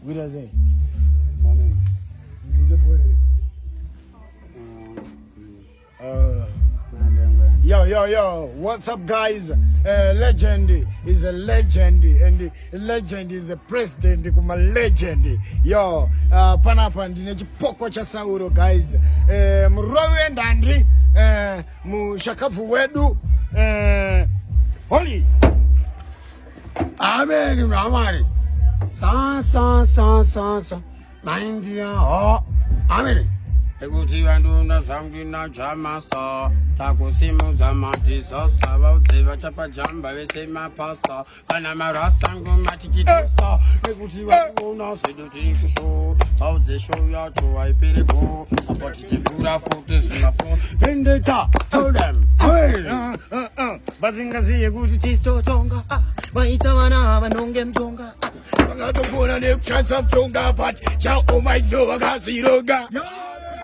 What does it? Maone. Yo, what's up, guys? Legend is a legend, and legend is a president. Kuma legend. Yo, panapa ndine chipoko CHASauro, guys. Mrowe ndandri, mushakafu wedu, holy. Amen, Ramari. Sa. Nindia, oh, amen. Ekuti vanduna zvangina chamasa takusimu dzamadhizosta vaudziva chapajamba vese mapasa kana marasango matichitosa nekuti vakuona sedu tiri kusho vaudze show yacho haipiripo apo tichivhura futi zvinafo vendetta tell them vasingaziye kuti tistotonga vaita vana vanonge mutonga vangatopona nekutsvatsa mutonga but chao maino vakazironga.